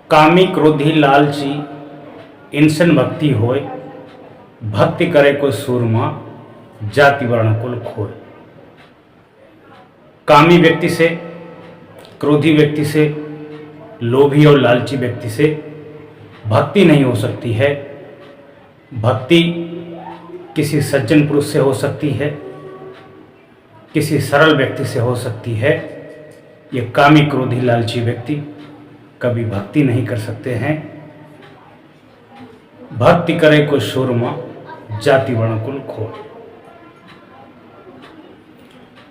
कामी क्रोधी लालची इंसन भक्ति होय, भक्ति करे कोई सूरमा, जाति वर्ण कुल खोय। कामी व्यक्ति से, क्रोधी व्यक्ति से, लोभी और लालची व्यक्ति से भक्ति नहीं हो सकती है। भक्ति किसी सज्जन पुरुष से हो सकती है, किसी सरल व्यक्ति से हो सकती है। ये कामी क्रोधी लालची व्यक्ति कभी भक्ति नहीं कर सकते हैं। भक्ति करे को शूरमा, जाति वर्ण कुल खोय।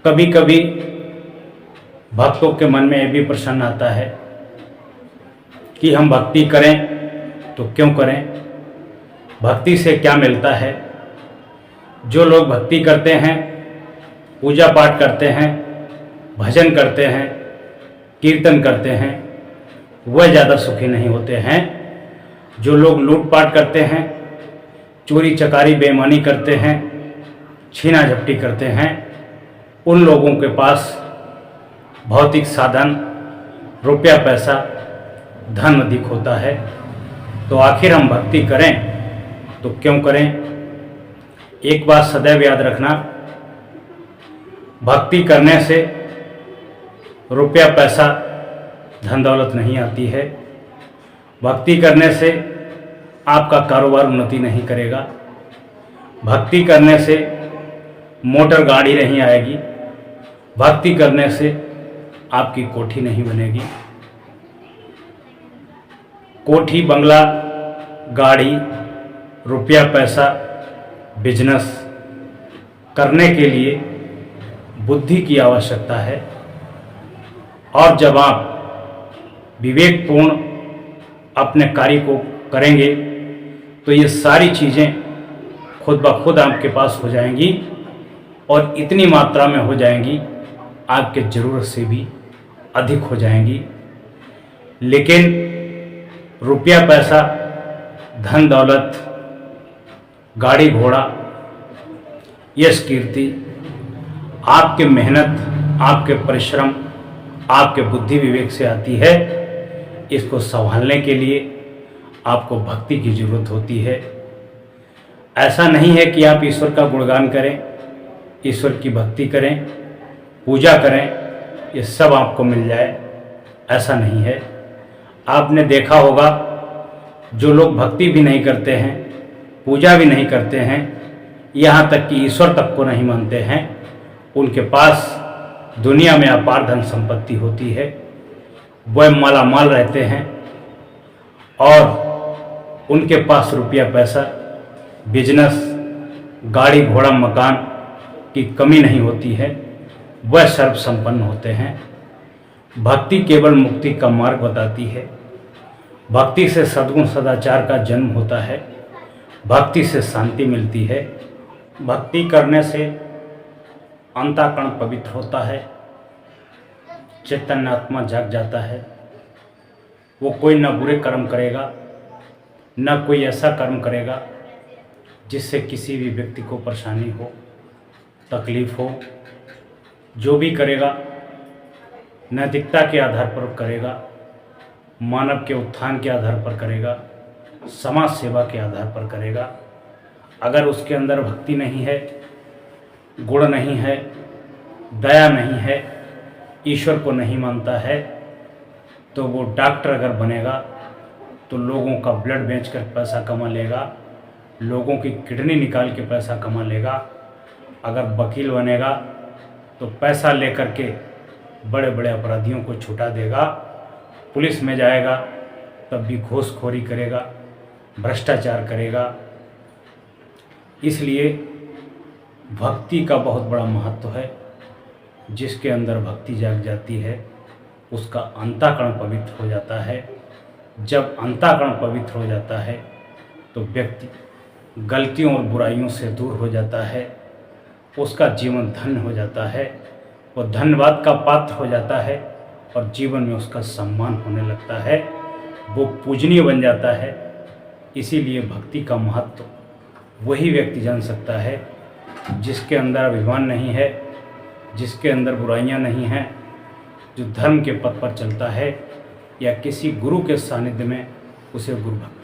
कभी कभी भक्तों के मन में यह भी प्रश्न आता है कि हम भक्ति करें तो क्यों करें, भक्ति से क्या मिलता है। जो लोग भक्ति करते हैं, पूजा पाठ करते हैं, भजन करते हैं, कीर्तन करते हैं, वह ज़्यादा सुखी नहीं होते हैं। जो लोग लूटपाट करते हैं, चोरी चकारी बेईमानी करते हैं, छीना झपटी करते हैं, उन लोगों के पास भौतिक साधन, रुपया पैसा, धन अधिक होता है। तो आखिर हम भक्ति करें तो क्यों करें। एक बात सदैव याद रखना, भक्ति करने से रुपया पैसा धन दौलत नहीं आती है। भक्ति करने से आपका कारोबार उन्नति नहीं करेगा। भक्ति करने से मोटर गाड़ी नहीं आएगी। भक्ति करने से आपकी कोठी नहीं बनेगी। कोठी, बंगला, गाड़ी, रुपया पैसा, बिजनेस करने के लिए बुद्धि की आवश्यकता है। और जब आप विवेकपूर्ण अपने कार्य को करेंगे तो ये सारी चीज़ें खुद ब खुद आपके पास हो जाएंगी और इतनी मात्रा में हो जाएंगी, आपके ज़रूरत से भी अधिक हो जाएंगी। लेकिन रुपया पैसा, धन दौलत, गाड़ी घोड़ा, यश कीर्ति आपके मेहनत, आपके परिश्रम, आपके बुद्धि विवेक से आती है। इसको संभालने के लिए आपको भक्ति की जरूरत होती है। ऐसा नहीं है कि आप ईश्वर का गुणगान करें, ईश्वर की भक्ति करें, पूजा करें, ये सब आपको मिल जाए, ऐसा नहीं है। आपने देखा होगा जो लोग भक्ति भी नहीं करते हैं, पूजा भी नहीं करते हैं, यहाँ तक कि ईश्वर तक को नहीं मानते हैं, उनके पास दुनिया में अपार धन संपत्ति होती है, वह मालामाल रहते हैं और उनके पास रुपया पैसा, बिजनेस, गाड़ी घोड़ा, मकान की कमी नहीं होती है, वह सर्व संपन्न होते हैं। भक्ति केवल मुक्ति का मार्ग बताती है। भक्ति से सद्गुण सदाचार का जन्म होता है। भक्ति से शांति मिलती है। भक्ति करने से अंतःकरण पवित्र होता है, चैतन्य आत्मा जाग जाता है। वो कोई न बुरे कर्म करेगा, न कोई ऐसा कर्म करेगा जिससे किसी भी व्यक्ति को परेशानी हो, तकलीफ हो। जो भी करेगा नैतिकता के आधार पर करेगा, मानव के उत्थान के आधार पर करेगा, समाज सेवा के आधार पर करेगा। अगर उसके अंदर भक्ति नहीं है, गुण नहीं है, दया नहीं है, ईश्वर को नहीं मानता है, तो वो डॉक्टर अगर बनेगा तो लोगों का ब्लड बेचकर पैसा कमा लेगा, लोगों की किडनी निकाल के पैसा कमा लेगा। अगर वकील बनेगा तो पैसा लेकर के बड़े बड़े अपराधियों को छुटा देगा। पुलिस में जाएगा तब भी घूसखोरी करेगा, भ्रष्टाचार करेगा। इसलिए भक्ति का बहुत बड़ा महत्व है। जिसके अंदर भक्ति जाग जाती है उसका अंतःकरण पवित्र हो जाता है। जब अंतःकरण पवित्र हो जाता है तो व्यक्ति गलतियों और बुराइयों से दूर हो जाता है, उसका जीवन धन्य हो जाता है, वो धन्यवाद का पात्र हो जाता है और जीवन में उसका सम्मान होने लगता है, वो पूजनीय बन जाता है। इसीलिए भक्ति का महत्व वही व्यक्ति जान सकता है जिसके अंदर अभिमान नहीं है, जिसके अंदर बुराइयां नहीं हैं, जो धर्म के पथ पर चलता है, या किसी गुरु के सानिध्य में उसे गुरु भक्ति